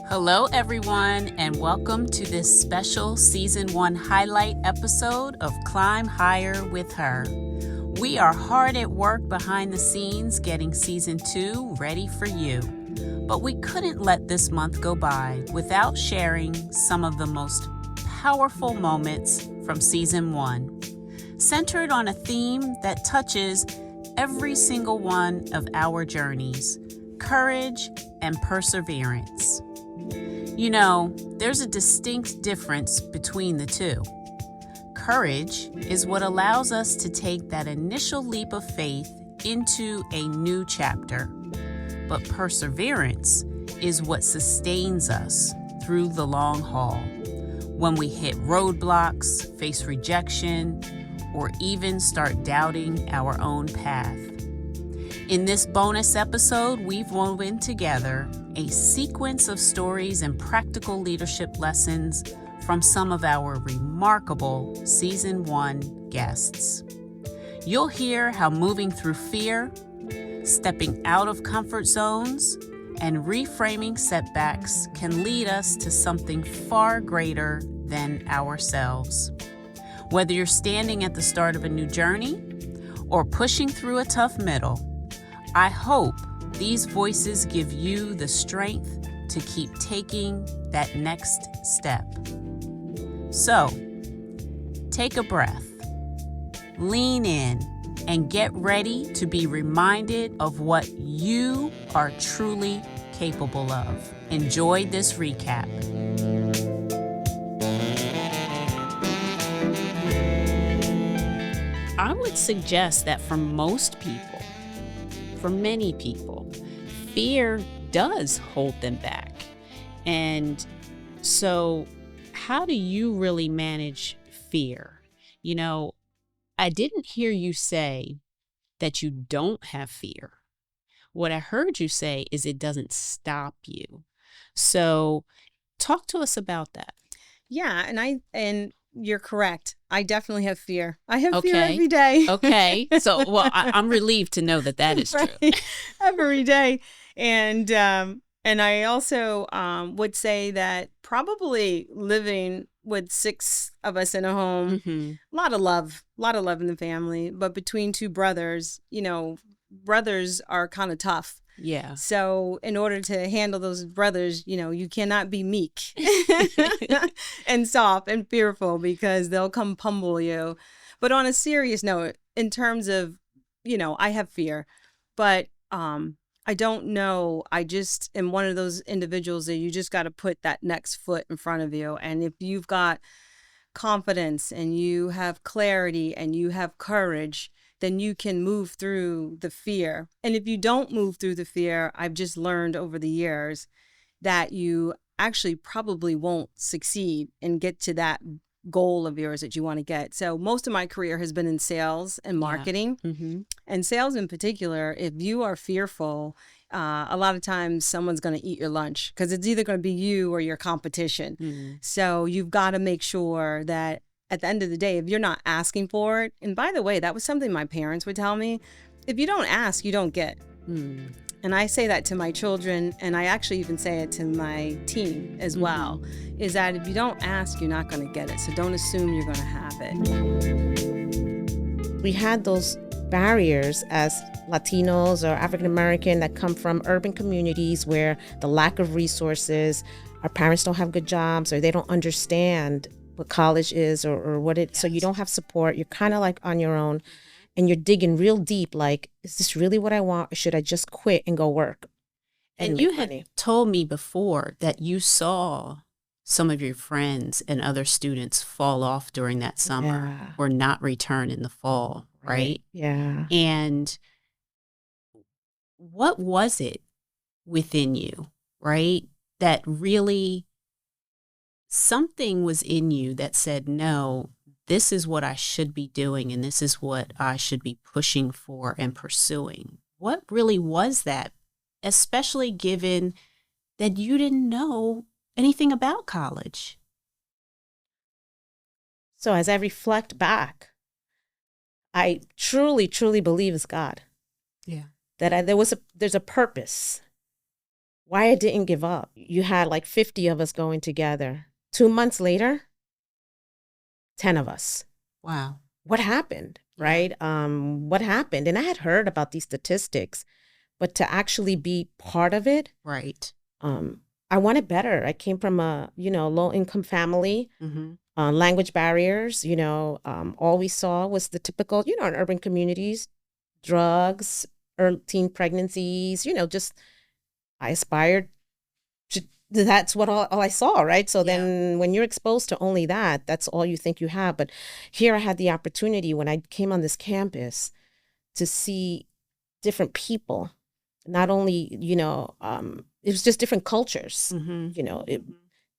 Hello, everyone, and welcome to this special Season 1 highlight episode of Climb Higher with Her. We are hard at work behind the scenes getting Season 2 ready for you. But we couldn't let this month go by without sharing some of the most powerful moments from Season 1, centered on a theme that touches every single one of our journeys: courage and perseverance. You know, there's a distinct difference between the two. Courage is what allows us to take that initial leap of faith into a new chapter. But perseverance is what sustains us through the long haul. When we hit roadblocks, face rejection, or even start doubting our own path. In this bonus episode, we've woven together a sequence of stories and practical leadership lessons from some of our remarkable Season 1 guests. You'll hear how moving through fear, stepping out of comfort zones, and reframing setbacks can lead us to something far greater than ourselves. Whether you're standing at the start of a new journey or pushing through a tough middle, I hope these voices give you the strength to keep taking that next step. So, take a breath, lean in, and get ready to be reminded of what you are truly capable of. Enjoy this recap. I would suggest that for most people, for many people, fear does hold them back. And so how do you really manage fear? You know, I didn't hear you say that you don't have fear. What I heard you say is it doesn't stop you. So talk to us about that. Yeah, and you're correct. I definitely have fear. I have fear every day. Okay. So, well, I'm relieved to know that is right? true. Every day. And I also would say that probably living with 6 of us in a home, a lot of love in the family. But between 2 brothers, brothers are kind of tough. Yeah. So in order to handle those brothers, you cannot be meek and soft and fearful because they'll come pummel you. But on a serious note, in terms of, I have fear, but I don't know. I just am one of those individuals that you just got to put that next foot in front of you. And if you've got confidence and you have clarity and you have courage, then you can move through the fear. And if you don't move through the fear, I've just learned over the years that you actually probably won't succeed and get to that goal of yours that you want to get. So most of my career has been in sales and marketing. Yeah. And sales in particular, if you are fearful, a lot of times someone's going to eat your lunch because it's either going to be you or your competition. So you've got to make sure that at the end of the day, if you're not asking for it, and by the way, that was something my parents would tell me, if you don't ask, you don't get. And I say that to my children, and I actually even say it to my team as well, is that if you don't ask, you're not going to get it. So don't assume you're going to have it. We had those barriers as Latinos or African American that come from urban communities where the lack of resources, our parents don't have good jobs, or they don't understand what college is or what it, so you don't have support. You're kind of like on your own and you're digging real deep. Like, is this really what I want? Or should I just quit and go work? And you had told me before that you saw some of your friends and other students fall off during that summer or not return in the fall, right? Yeah. And what was it within you, right, that really something was in you that said, no, this is what I should be doing and this is what I should be pushing for and pursuing? What really was that, especially given that you didn't know anything about college? So as I reflect back, I truly, truly believe it's God. Yeah. That there's a purpose why I didn't give up. You had like 50 of us going together. 2 months later, 10 of us. Wow. What happened, right? What happened? And I had heard about these statistics, but to actually be part of it, Right. I wanted better. I came from a, low income family, language barriers, all we saw was the typical, in urban communities, drugs, teen pregnancies, just I aspired to, that's what all I saw, right? So then when you're exposed to only that, that's all you think you have. But here I had the opportunity when I came on this campus to see different people, not only, it was just different cultures,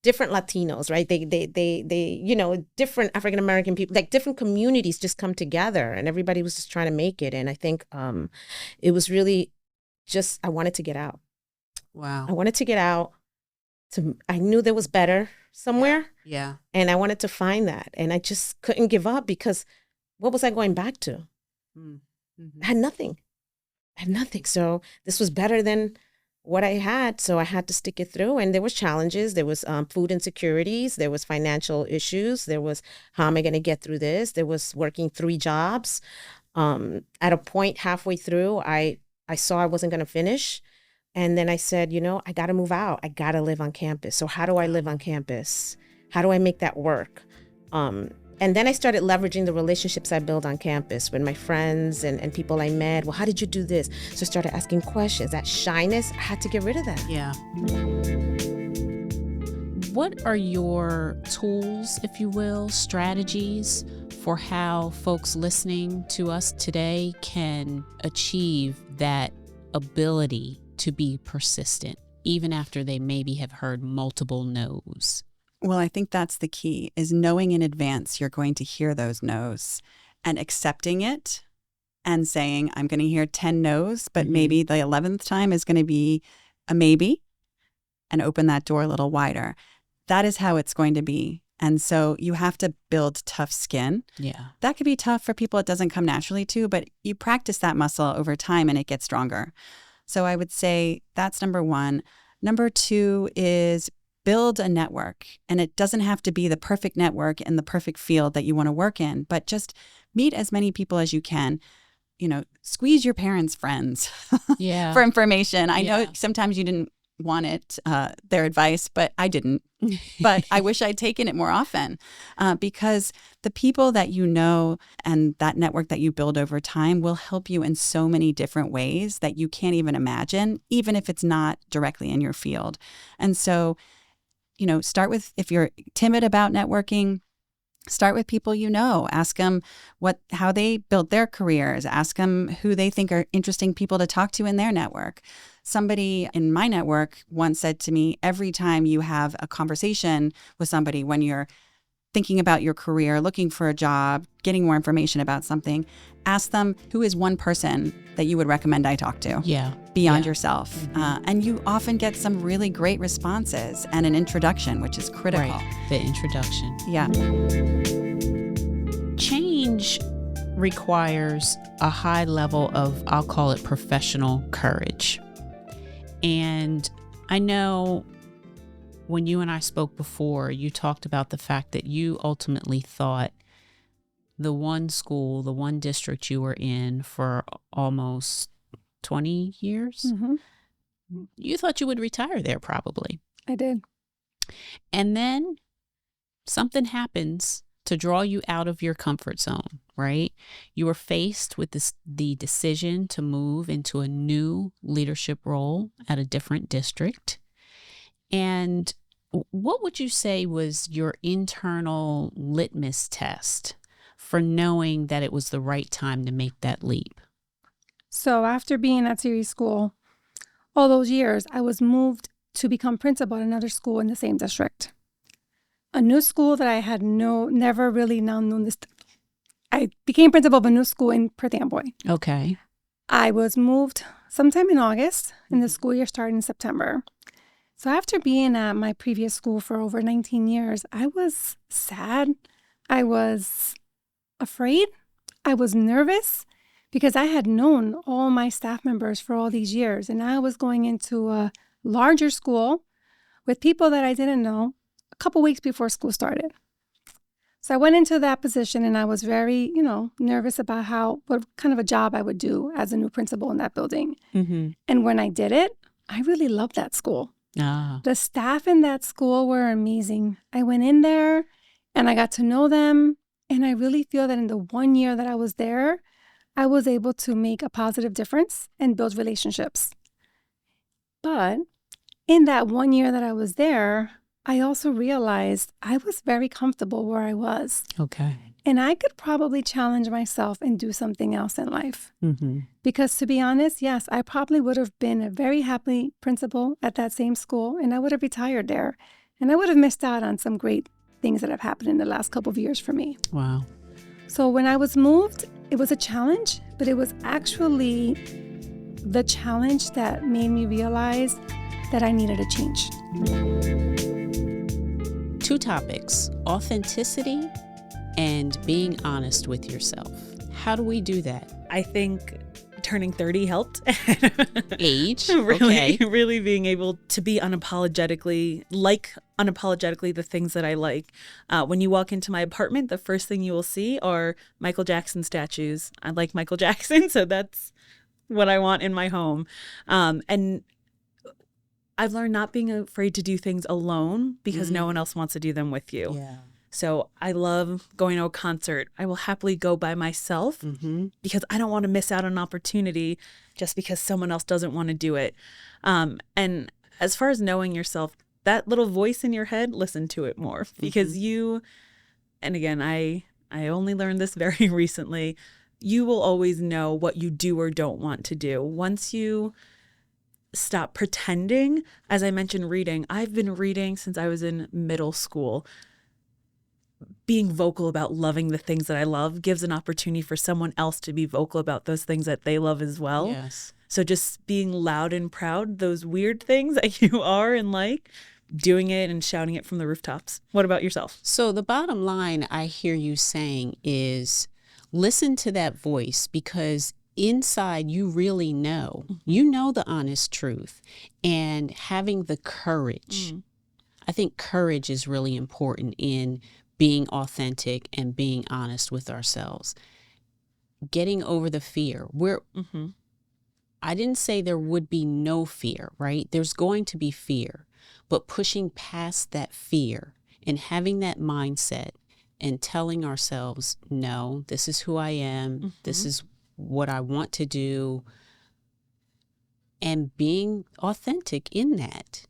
different Latinos, right? They, different African-American people, like different communities just come together and everybody was just trying to make it. And I think it was really just, I wanted to get out. Wow. I wanted to get out. I knew there was better somewhere. Yeah. And I wanted to find that. And I just couldn't give up because what was I going back to? I had nothing. So this was better than what I had. So I had to stick it through. And there was challenges. There was food insecurities. There was financial issues. There was, how am I going to get through this? There was working 3 jobs. At a point halfway through, I saw I wasn't going to finish. And then I said, I got to move out. I got to live on campus. So how do I live on campus? How do I make that work? And then I started leveraging the relationships I built on campus with my friends and people I met. Well, how did you do this? So I started asking questions. That shyness, I had to get rid of that. Yeah. What are your tools, if you will, strategies for how folks listening to us today can achieve that ability to be persistent, even after they maybe have heard multiple no's? Well, I think that's the key, is knowing in advance you're going to hear those no's and accepting it and saying, I'm going to hear 10 no's, but maybe the 11th time is going to be a maybe, and open that door a little wider. That is how it's going to be. And so you have to build tough skin. Yeah. That could be tough for people it doesn't come naturally to, but you practice that muscle over time and it gets stronger. So I would say that's number 1. Number 2 is build a network. And it doesn't have to be the perfect network in the perfect field that you want to work in, but just meet as many people as you can. Squeeze your parents' friends for information. I know sometimes you didn't want it, their advice, but I didn't. But I wish I'd taken it more often because the people that you know and that network that you build over time will help you in so many different ways that you can't even imagine, even if it's not directly in your field. And so, start with, if you're timid about networking, start with people you know. Ask them how they built their careers. Ask them who they think are interesting people to talk to in their network. Somebody in my network once said to me, every time you have a conversation with somebody when you're thinking about your career, looking for a job, getting more information about something, ask them who is one person that you would recommend I talk to beyond yourself. And you often get some really great responses and an introduction, which is critical. Right. The introduction. Yeah. Change requires a high level of, I'll call it, professional courage. And I know when you and I spoke before, you talked about the fact that you ultimately thought the one school, the one district you were in for almost 20 years, you thought you would retire there probably. I did. And then something happens to draw you out of your comfort zone, right? You were faced with the decision to move into a new leadership role at a different district. And what would you say was your internal litmus test for knowing that it was the right time to make that leap? So after being at Series School all those years, I was moved to become principal at another school in the same district. A new school that I had never really known this. I became principal of a new school in Perth Amboy. Okay. I was moved sometime in August, and the school year started in September. So after being at my previous school for over 19 years, I was sad. I was afraid. I was nervous because I had known all my staff members for all these years, and I was going into a larger school with people that I didn't know a couple weeks before school started. So I went into that position and I was very, nervous about what kind of a job I would do as a new principal in that building. Mm-hmm. And when I did it, I really loved that school. Ah. The staff in that school were amazing. I went in there and I got to know them. And I really feel that in the 1 year that I was there, I was able to make a positive difference and build relationships. But in that 1 year that I was there, I also realized I was very comfortable where I was. Okay. And I could probably challenge myself and do something else in life. Mm-hmm. Because to be honest, yes, I probably would have been a very happy principal at that same school, and I would have retired there. And I would have missed out on some great things that have happened in the last couple of years for me. Wow. So when I was moved, it was a challenge, but it was actually the challenge that made me realize that I needed a change. 2 topics, authenticity and being honest with yourself. How do we do that? I think turning 30 helped. Age? Really, Okay. really being able to be unapologetically the things that I like. When you walk into my apartment, the first thing you will see are Michael Jackson statues. I like Michael Jackson, so that's what I want in my home. And I've learned not being afraid to do things alone because no one else wants to do them with you. Yeah. So I love going to a concert. I will happily go by myself because I don't want to miss out on an opportunity just because someone else doesn't want to do it. And as far as knowing yourself, that little voice in your head, listen to it more because and again, I only learned this very recently, you will always know what you do or don't want to do. Once you stop pretending, as I mentioned, reading, I've been reading since I was in middle school. Being vocal about loving the things that I love gives an opportunity for someone else to be vocal about those things that they love as well. Yes. So just being loud and proud, those weird things that you are and like, doing it and shouting it from the rooftops. What about yourself? So the bottom line I hear you saying is listen to that voice because inside you really know. You know the honest truth. And having the courage. I think courage is really important in being authentic and being honest with ourselves. Getting over the fear. I didn't say there would be no fear, right? There's going to be fear, but pushing past that fear and having that mindset and telling ourselves, no, this is who I am. This is what I want to do. And being authentic in that.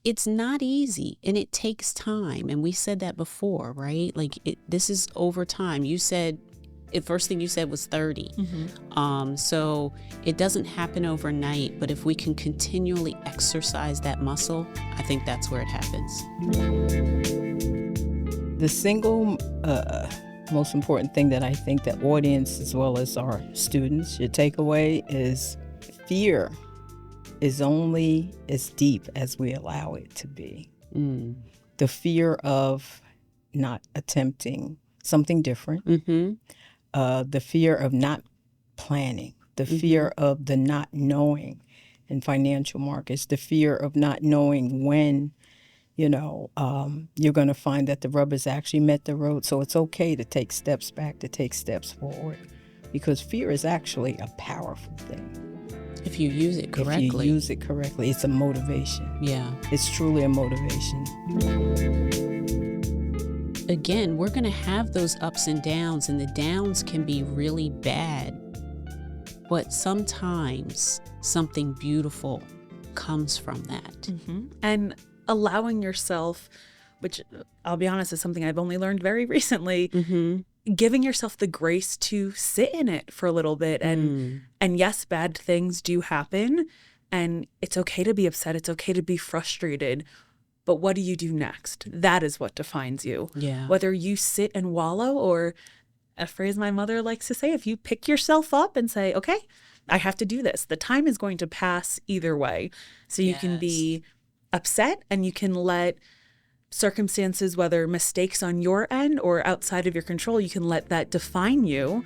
It's not easy and it takes time. And we said that before, right? Like this is over time. You said, the first thing you said was 30. So it doesn't happen overnight, but if we can continually exercise that muscle, I think that's where it happens. The single most important thing that I think the audience as well as our students should take away is fear is only as deep as we allow it to be. The fear of not attempting something different, the fear of not planning, the fear of the not knowing in financial markets, the fear of not knowing when, you're going to find that the rubber's actually met the road. So it's okay to take steps back, to take steps forward, because fear is actually a powerful thing. If you use it correctly. If you use it correctly, it's a motivation. Yeah. It's truly a motivation. Again, we're going to have those ups and downs, and the downs can be really bad. But sometimes something beautiful comes from that. And allowing yourself, which I'll be honest is something I've only learned very recently, giving yourself the grace to sit in it for a little bit. And yes, bad things do happen. And it's okay to be upset. It's okay to be frustrated. But what do you do next? That is what defines you. Yeah. Whether you sit and wallow, or a phrase my mother likes to say, if you pick yourself up and say, okay, I have to do this. The time is going to pass either way. So you can be upset and you can let circumstances, whether mistakes on your end or outside of your control, you can let that define you.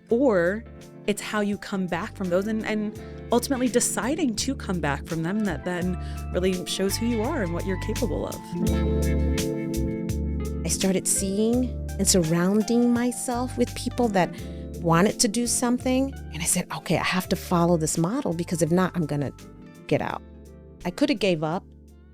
Or it's how you come back from those and ultimately deciding to come back from them that then really shows who you are and what you're capable of. I started seeing and surrounding myself with people that wanted to do something. And I said, okay, I have to follow this model, because if not, I'm going to get out. I could have gave up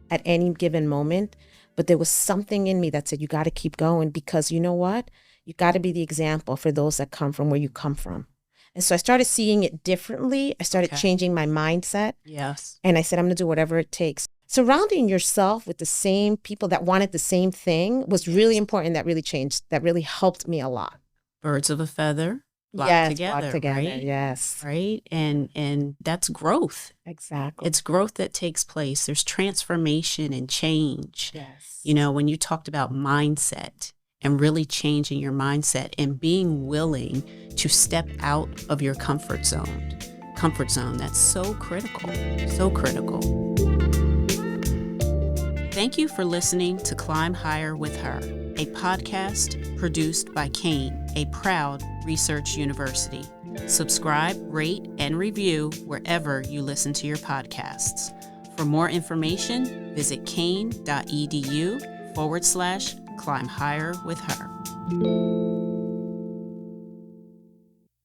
at any given moment, but there was something in me that said, you got to keep going, because you know what? You got to be the example for those that come from where you come from. And so I started seeing it differently. I started changing my mindset. Yes. And I said, I'm going to do whatever it takes. Surrounding yourself with the same people that wanted the same thing was really important. That really helped me a lot. Birds of a feather flock together, right? Yes. Right? And that's growth. Exactly. It's growth that takes place. There's transformation and change. Yes. You know, when you talked about mindset and really changing your mindset and being willing to step out of your comfort zone, that's so critical, so critical. Thank you for listening to Climb Higher with Her, a podcast produced by Kean, a proud research university. Subscribe, rate, and review wherever you listen to your podcasts. For more information, visit kean.edu/Climb Higher with Her.